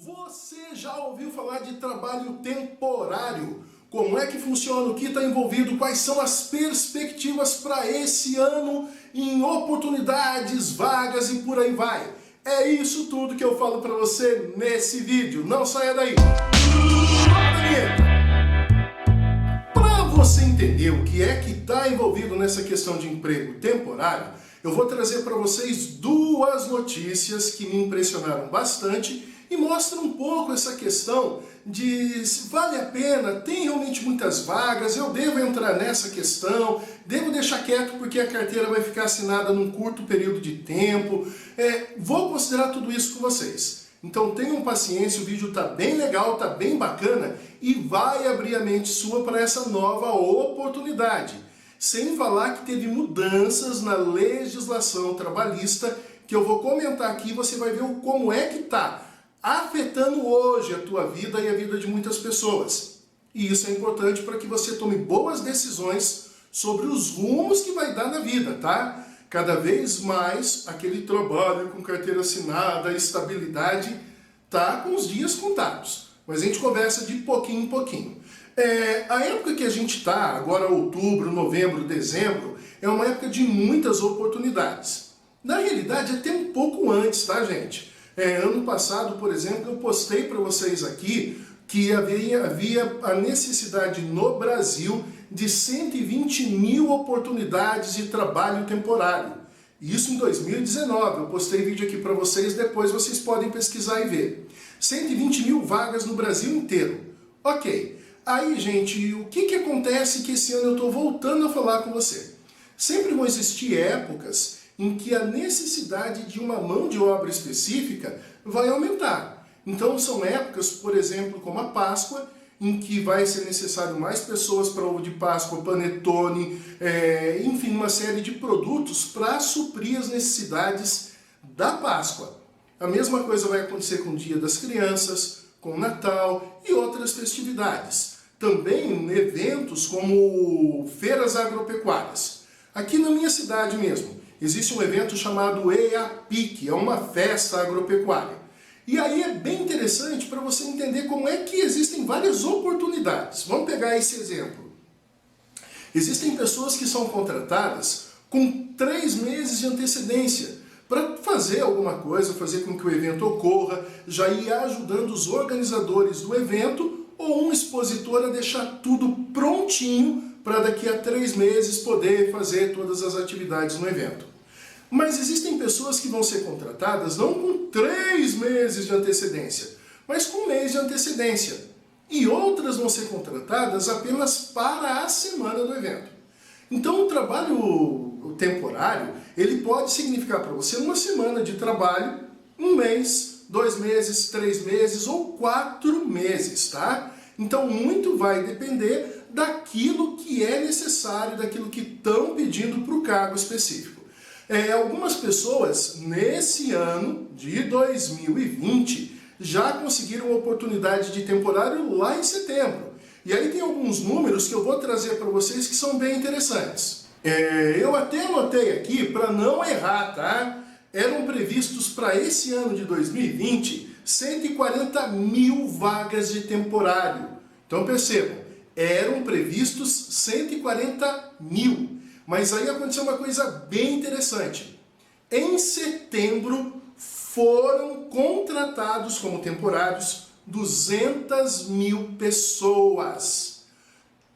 Você já ouviu falar de trabalho temporário? Como é que funciona? O que está envolvido? Quais são as perspectivas para esse ano em oportunidades, vagas e por aí vai? É isso tudo que eu falo para você nesse vídeo. Não saia daí! Para você entender o que é que está envolvido nessa questão de emprego temporário, eu vou trazer para vocês duas notícias que me impressionaram bastante e mostram um pouco essa questão de se vale a pena, tem realmente muitas vagas, eu devo entrar nessa questão, devo deixar quieto porque a carteira vai ficar assinada num curto período de tempo. Vou considerar tudo isso com vocês. Então tenham paciência, o vídeo está bem legal, está bem bacana e vai abrir a mente sua para essa nova oportunidade. Sem falar que teve mudanças na legislação trabalhista que eu vou comentar aqui, você vai ver como é que está afetando hoje a tua vida e a vida de muitas pessoas. E isso é importante para que você tome boas decisões sobre os rumos que vai dar na vida, tá? Cada vez mais aquele trabalho com carteira assinada, estabilidade, tá com os dias contados. Mas a gente conversa de pouquinho em pouquinho. A época que a gente está, agora outubro, novembro, dezembro, é uma época de muitas oportunidades. Na realidade, até um pouco antes, tá, gente? Ano passado, por exemplo, eu postei para vocês aqui que havia a necessidade no Brasil de 120 mil oportunidades de trabalho temporário. Isso em 2019. Eu postei vídeo aqui para vocês, depois vocês podem pesquisar e ver. 120 mil vagas no Brasil inteiro. Ok. Aí, gente, o que acontece que esse ano eu estou voltando a falar com você? Sempre vão existir épocas em que a necessidade de uma mão de obra específica vai aumentar. Então são épocas, por exemplo, como a Páscoa, em que vai ser necessário mais pessoas para ovo de Páscoa, panetone, enfim, uma série de produtos para suprir as necessidades da Páscoa. A mesma coisa vai acontecer com o Dia das Crianças, com o Natal e outras festividades. Também eventos como feiras agropecuárias. Aqui na minha cidade mesmo, existe um evento chamado EAPIC, é uma festa agropecuária. E aí é bem interessante para você entender como é que existem várias oportunidades. Vamos pegar esse exemplo. Existem pessoas que são contratadas com 3 meses de antecedência para fazer alguma coisa, fazer com que o evento ocorra, já ir ajudando os organizadores do evento ou um expositor a deixar tudo prontinho para daqui a 3 meses poder fazer todas as atividades no evento. Mas existem pessoas que vão ser contratadas não com 3 meses de antecedência, mas com 1 mês de antecedência. E outras vão ser contratadas apenas para a semana do evento. Então o trabalho temporário, ele pode significar para você uma semana de trabalho, 1 mês, 2 meses, 3 meses ou 4 meses, tá? Então muito vai depender daquilo que é necessário, daquilo que estão pedindo para o cargo específico. Algumas pessoas, nesse ano de 2020, já conseguiram oportunidade de temporário lá em setembro. E aí tem alguns números que eu vou trazer para vocês que são bem interessantes. Eu até anotei aqui para não errar, tá? Eram previstos para esse ano de 2020 140 mil vagas de temporário. Então percebam, eram previstos 140 mil. Mas aí aconteceu uma coisa bem interessante. Em setembro foram contratados como temporários 200 mil pessoas.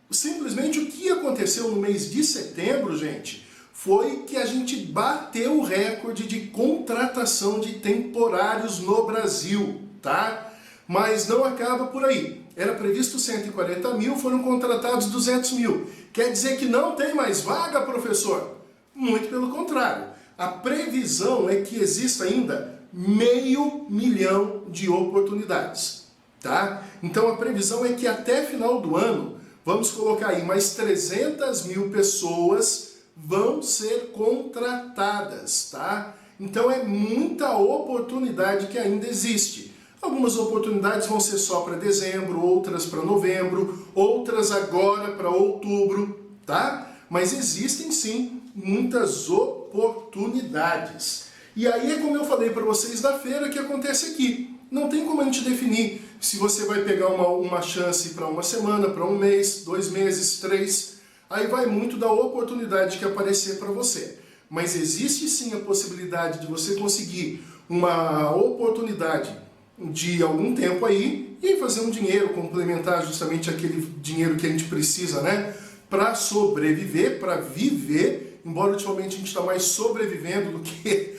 Simplesmente o que aconteceu no mês de setembro, gente, foi que a gente bateu o recorde de contratação de temporários no Brasil, tá? Mas não acaba por aí. Era previsto 140 mil, foram contratados 200 mil. Quer dizer que não tem mais vaga, professor? Muito pelo contrário. A previsão é que exista ainda 500 mil de oportunidades, tá? Então a previsão é que até final do ano, vamos colocar aí, mais 300 mil pessoas vão ser contratadas, tá? Então é muita oportunidade que ainda existe. Algumas oportunidades vão ser só para dezembro, outras para novembro, outras agora para outubro, tá? Mas existem sim muitas oportunidades. E aí é como eu falei para vocês da feira que acontece aqui. não tem como a gente definir se você vai pegar uma chance para uma semana, para um mês, 2 meses, 3, aí vai muito da oportunidade que aparecer para você. Mas existe sim a possibilidade de você conseguir uma oportunidade de algum tempo aí e fazer um dinheiro, complementar justamente aquele dinheiro que a gente precisa, né? Para sobreviver, para viver, embora ultimamente a gente está mais sobrevivendo do que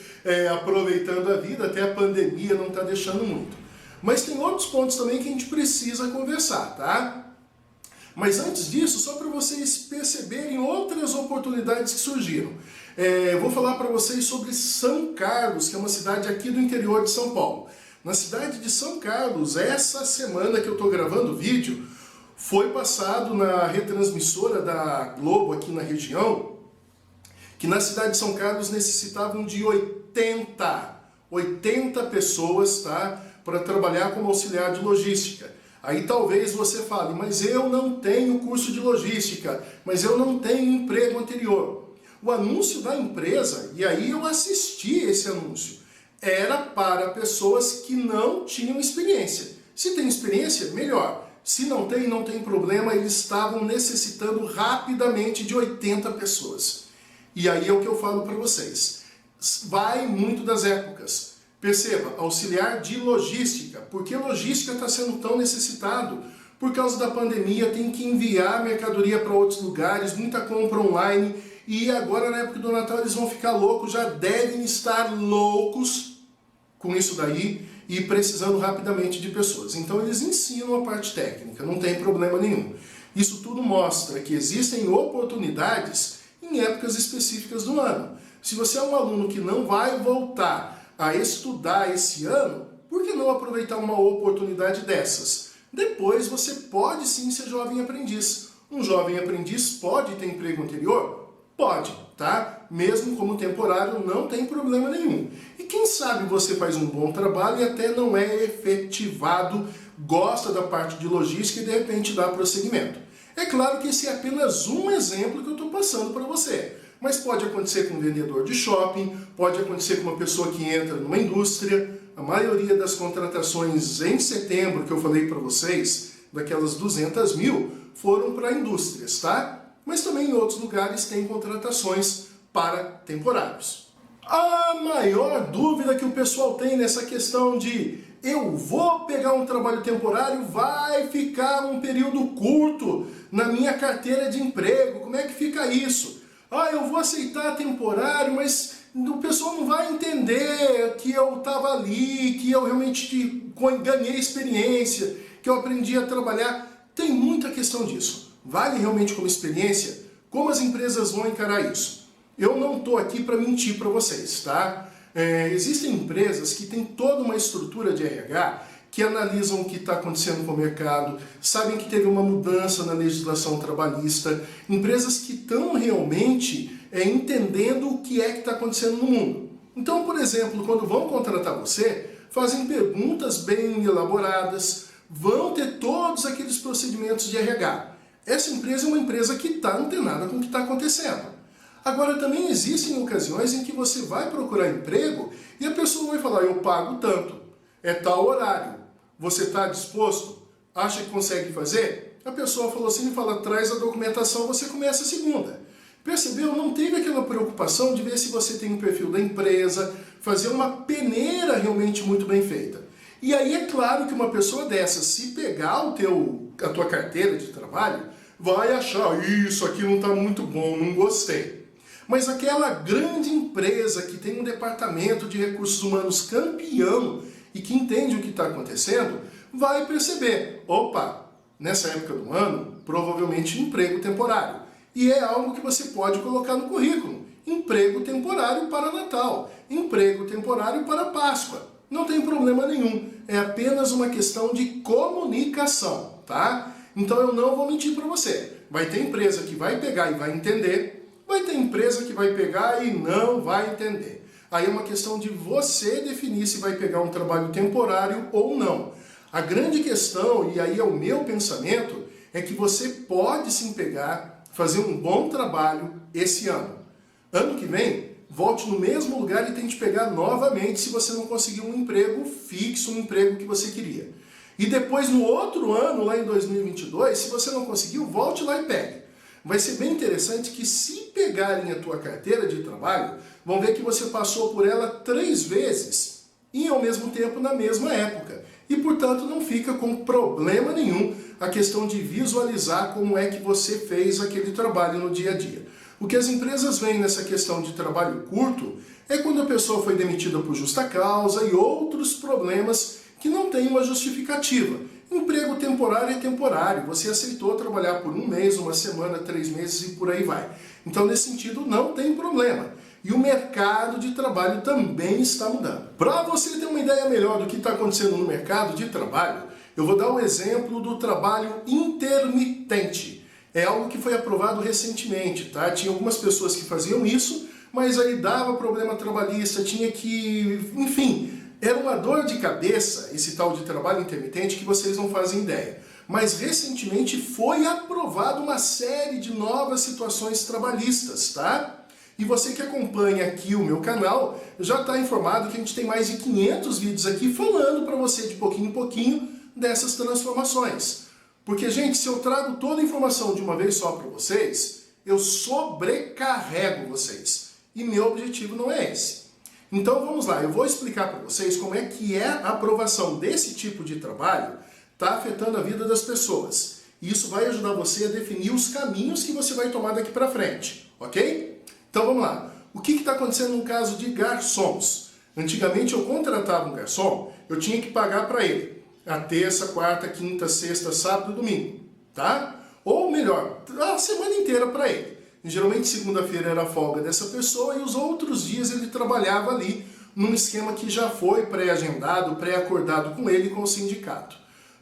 aproveitando a vida, até a pandemia não está deixando muito. Mas tem outros pontos também que a gente precisa conversar, tá? Mas antes disso, só para vocês perceberem outras oportunidades que surgiram. Eu vou falar para vocês sobre São Carlos, que é uma cidade aqui do interior de São Paulo. Na cidade de São Carlos, essa semana que eu estou gravando o vídeo, foi passado na retransmissora da Globo aqui na região, que na cidade de São Carlos necessitavam de 80 pessoas, tá, para trabalhar como auxiliar de logística. Aí talvez você fale, mas eu não tenho curso de logística, mas eu não tenho emprego anterior. O anúncio da empresa, e aí eu assisti esse anúncio, era para pessoas que não tinham experiência. Se tem experiência, melhor. Se não tem, não tem problema, eles estavam necessitando rapidamente de 80 pessoas. E aí é o que eu falo para vocês. Vai muito das épocas. Perceba, auxiliar de logística. Por que logística está sendo tão necessitado? Por causa da pandemia, tem que enviar mercadoria para outros lugares, muita compra online. E agora, na época do Natal, eles vão ficar loucos, já devem estar loucos com isso daí e precisando rapidamente de pessoas. Então eles ensinam a parte técnica, não tem problema nenhum. Isso tudo mostra que existem oportunidades em épocas específicas do ano. Se você é um aluno que não vai voltar a estudar esse ano, por que não aproveitar uma oportunidade dessas? Depois você pode sim ser jovem aprendiz. Um jovem aprendiz pode ter emprego anterior? Pode, tá? Mesmo como temporário, não tem problema nenhum. E quem sabe você faz um bom trabalho e até não é efetivado, gosta da parte de logística e de repente dá prosseguimento. É claro que esse é apenas um exemplo que eu estou passando para você. Mas pode acontecer com um vendedor de shopping, pode acontecer com uma pessoa que entra numa indústria. A maioria das contratações em setembro, que eu falei para vocês, daquelas 200 mil, foram para indústrias, tá? Mas também em outros lugares tem contratações para temporários. A maior dúvida que o pessoal tem nessa questão de eu vou pegar um trabalho temporário, vai ficar um período curto na minha carteira de emprego, como é que fica isso? Eu vou aceitar temporário, mas o pessoal não vai entender que eu estava ali, que eu realmente ganhei experiência, que eu aprendi a trabalhar. Tem muita questão disso. Vale realmente como experiência? Como as empresas vão encarar isso? Eu não estou aqui para mentir para vocês, tá? Existem empresas que têm toda uma estrutura de RH que analisam o que está acontecendo com o mercado, sabem que teve uma mudança na legislação trabalhista, empresas que estão realmente entendendo o que é que está acontecendo no mundo. Então, por exemplo, quando vão contratar você, fazem perguntas bem elaboradas, vão ter todos aqueles procedimentos de RH. Essa empresa é uma empresa que está antenada com o que está acontecendo. Agora, também existem ocasiões em que você vai procurar emprego e a pessoa vai falar, eu pago tanto, é tal horário. Você está disposto? Acha que consegue fazer? A pessoa falou assim, fala, traz a documentação, você começa a segunda. Percebeu? Não teve aquela preocupação de ver se você tem um perfil da empresa, fazer uma peneira realmente muito bem feita. E aí é claro que uma pessoa dessa, se pegar a tua carteira de trabalho, vai achar, isso aqui não está muito bom, não gostei. Mas aquela grande empresa que tem um departamento de recursos humanos campeão e que entende o que está acontecendo, vai perceber, opa, nessa época do ano, provavelmente emprego temporário. E é algo que você pode colocar no currículo. Emprego temporário para Natal, emprego temporário para Páscoa. Não tem problema nenhum, é apenas uma questão de comunicação, tá? Então eu não vou mentir para você. Vai ter empresa que vai pegar e vai entender, vai ter empresa que vai pegar e não vai entender. Aí é uma questão de você definir se vai pegar um trabalho temporário ou não. A grande questão, e aí é o meu pensamento, é que você pode sim pegar, fazer um bom trabalho esse ano. Ano que vem, volte no mesmo lugar e tente pegar novamente se você não conseguiu um emprego fixo, um emprego que você queria. E depois, no outro ano, lá em 2022, se você não conseguiu, volte lá e pegue. Vai ser bem interessante que, se pegarem a tua carteira de trabalho, vão ver que você passou por ela 3 vezes e, ao mesmo tempo, na mesma época. E, portanto, não fica com problema nenhum a questão de visualizar como é que você fez aquele trabalho no dia a dia. O que as empresas veem nessa questão de trabalho curto é quando a pessoa foi demitida por justa causa e outros problemas que não têm uma justificativa. Emprego temporário é temporário, você aceitou trabalhar por 1 mês, 1 semana, 3 meses e por aí vai. Então, nesse sentido, não tem problema. E o mercado de trabalho também está mudando. Para você ter uma ideia melhor do que está acontecendo no mercado de trabalho, eu vou dar um exemplo do trabalho intermitente. É algo que foi aprovado recentemente, tá? Tinha algumas pessoas que faziam isso, mas aí dava problema trabalhista, tinha que... enfim, era uma dor de cabeça esse tal de trabalho intermitente que vocês não fazem ideia. Mas recentemente foi aprovado uma série de novas situações trabalhistas, tá? E você que acompanha aqui o meu canal já está informado que a gente tem mais de 500 vídeos aqui falando para você de pouquinho em pouquinho dessas transformações. Porque, gente, se eu trago toda a informação de uma vez só para vocês, eu sobrecarrego vocês. E meu objetivo não é esse. Então vamos lá, eu vou explicar para vocês como é que a aprovação desse tipo de trabalho está afetando a vida das pessoas. E isso vai ajudar você a definir os caminhos que você vai tomar daqui para frente, ok? Então vamos lá. O que está acontecendo no caso de garçons? Antigamente eu contratava um garçom, eu tinha que pagar para ele a terça, quarta, quinta, sexta, sábado e domingo, tá? Ou melhor, a semana inteira para ele. Geralmente segunda-feira era a folga dessa pessoa e os outros dias ele trabalhava ali num esquema que já foi pré-agendado, pré-acordado com ele e com o sindicato.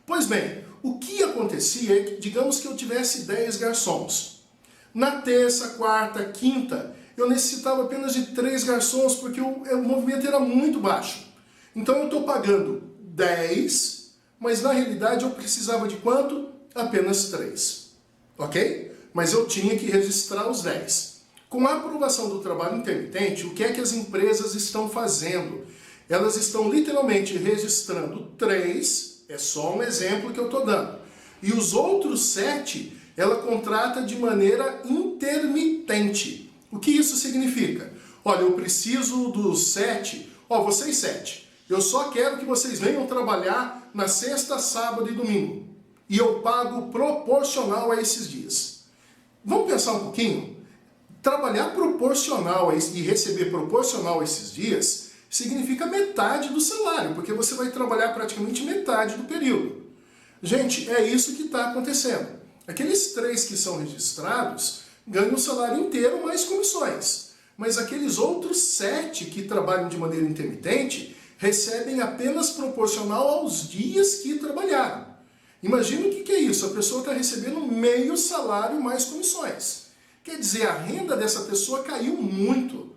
Pois bem, o que acontecia é que, digamos que eu tivesse 10 garçons. Na terça, quarta, quinta, eu necessitava apenas de 3 garçons porque o movimento era muito baixo. Então eu estou pagando 10, mas na realidade eu precisava de quanto? Apenas 3. Ok? Mas eu tinha que registrar os 10. Com a aprovação do trabalho intermitente, o que é que as empresas estão fazendo? Elas estão literalmente registrando 3, é só um exemplo que eu estou dando. E os outros 7, ela contrata de maneira intermitente. O que isso significa? Olha, eu preciso dos 7, vocês 7, eu só quero que vocês venham trabalhar na sexta, sábado e domingo. E eu pago proporcional a esses dias. Vamos pensar um pouquinho? Trabalhar proporcional e receber proporcional a esses dias significa metade do salário, porque você vai trabalhar praticamente metade do período. Gente, é isso que está acontecendo. Aqueles 3 que são registrados ganham o salário inteiro mais comissões. Mas aqueles outros 7 que trabalham de maneira intermitente recebem apenas proporcional aos dias que trabalharam. Imagina o que é isso, a pessoa está recebendo meio salário mais comissões. Quer dizer, a renda dessa pessoa caiu muito,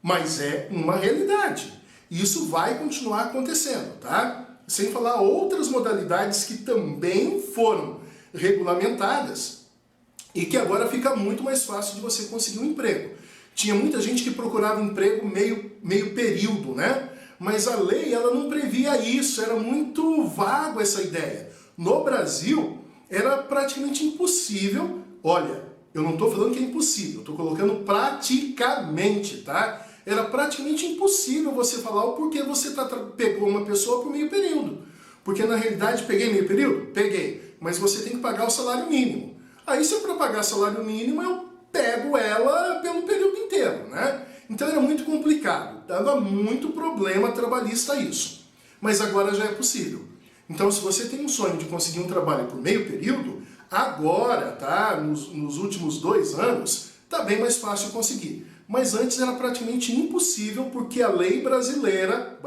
mas é uma realidade. E isso vai continuar acontecendo, tá? Sem falar outras modalidades que também foram regulamentadas e que agora fica muito mais fácil de você conseguir um emprego. Tinha muita gente que procurava emprego meio período, né? Mas a lei ela não previa isso, era muito vago essa ideia. No Brasil, era praticamente impossível, olha, eu não estou falando que é impossível, estou colocando praticamente, tá? Era praticamente impossível você falar o porquê você pegou uma pessoa por meio período. Porque na realidade, peguei meio período? Peguei, mas você tem que pagar o salário mínimo. Aí se é para pagar salário mínimo, eu pego ela pelo período inteiro, né? Então era muito complicado, dava muito problema trabalhista isso. Mas agora já é possível. Então, se você tem um sonho de conseguir um trabalho por meio período, agora, tá? Nos últimos 2 anos, tá bem mais fácil conseguir. Mas antes era praticamente impossível porque a lei brasileira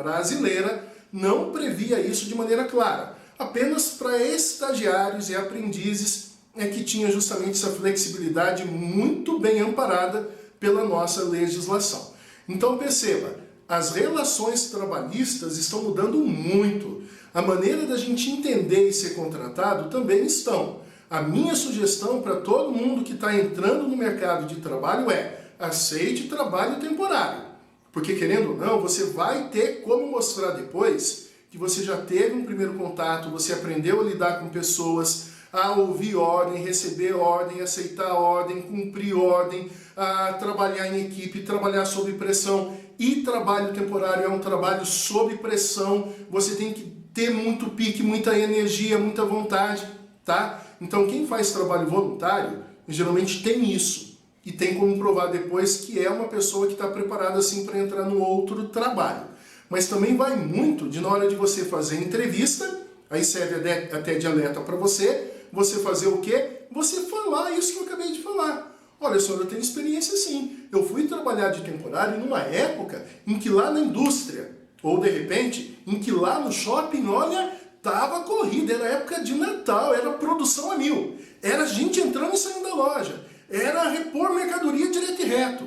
não previa isso de maneira clara. Apenas para estagiários e aprendizes é que tinha justamente essa flexibilidade muito bem amparada pela nossa legislação. Então perceba, as relações trabalhistas estão mudando muito. A maneira da gente entender e ser contratado também estão. A minha sugestão para todo mundo que está entrando no mercado de trabalho é aceite trabalho temporário. Porque, querendo ou não, você vai ter como mostrar depois que você já teve um primeiro contato, você aprendeu a lidar com pessoas, a ouvir ordem, receber ordem, aceitar ordem, cumprir ordem, a trabalhar em equipe, trabalhar sob pressão. E trabalho temporário é um trabalho sob pressão, você tem que ter muito pique, muita energia, muita vontade, tá? Então quem faz trabalho voluntário, geralmente tem isso. E tem como provar depois que é uma pessoa que está preparada assim para entrar no outro trabalho. Mas também vai muito de na hora de você fazer entrevista, aí serve até de alerta para você fazer o quê? Você falar isso que eu acabei de falar. Olha, senhor, eu tenho experiência sim. Eu fui trabalhar de temporário numa época em que lá na indústria, ou de repente, em que lá no shopping, olha, tava corrida, era época de Natal, era produção a mil. Era gente entrando e saindo da loja. Era repor mercadoria direto e reto.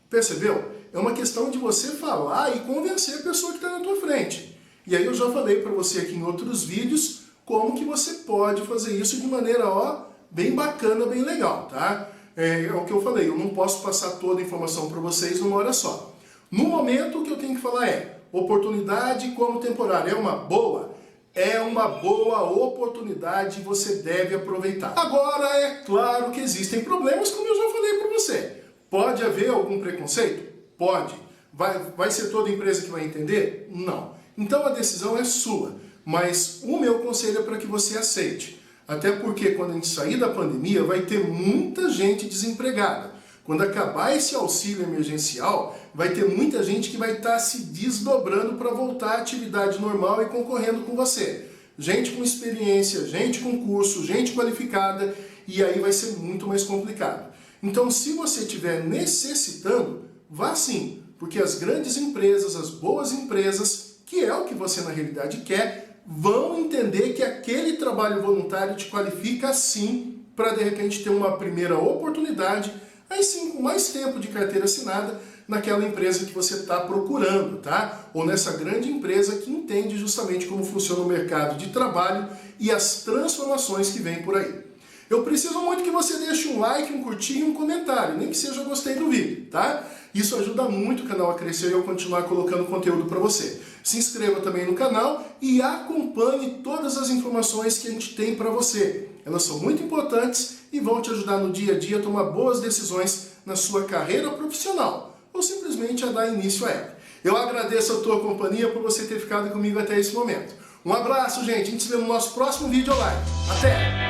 Percebeu? É uma questão de você falar e convencer a pessoa que está na tua frente. E aí eu já falei para você aqui em outros vídeos como que você pode fazer isso de maneira, ó, bem bacana, bem legal, tá? É o que eu falei, eu não posso passar toda a informação para vocês numa hora só. No momento, o que eu tenho que falar é, oportunidade como temporária é uma boa? É uma boa oportunidade e você deve aproveitar. Agora, é claro que existem problemas, como eu já falei para você. Pode haver algum preconceito? Pode. Vai ser toda empresa que vai entender? Não. Então a decisão é sua. Mas o meu conselho é para que você aceite. Até porque quando a gente sair da pandemia, vai ter muita gente desempregada. Quando acabar esse auxílio emergencial, vai ter muita gente que vai estar se desdobrando para voltar à atividade normal e concorrendo com você. Gente com experiência, gente com curso, gente qualificada, e aí vai ser muito mais complicado. Então, se você estiver necessitando, vá sim, porque as grandes empresas, as boas empresas, que é o que você na realidade quer, vão entender que aquele trabalho voluntário te qualifica sim para de repente ter uma primeira oportunidade, aí sim com mais tempo de carteira assinada naquela empresa que você está procurando, tá? Ou nessa grande empresa que entende justamente como funciona o mercado de trabalho e as transformações que vêm por aí. Eu preciso muito que você deixe um like, um curtir e um comentário, nem que seja gostei do vídeo, tá? Isso ajuda muito o canal a crescer e eu continuar colocando conteúdo para você. Se inscreva também no canal e acompanhe todas as informações que a gente tem para você. Elas são muito importantes e vão te ajudar no dia a dia a tomar boas decisões na sua carreira profissional ou simplesmente a dar início a ela. Eu agradeço a tua companhia por você ter ficado comigo até esse momento. Um abraço, gente. A gente se vê no nosso próximo vídeo online. Até!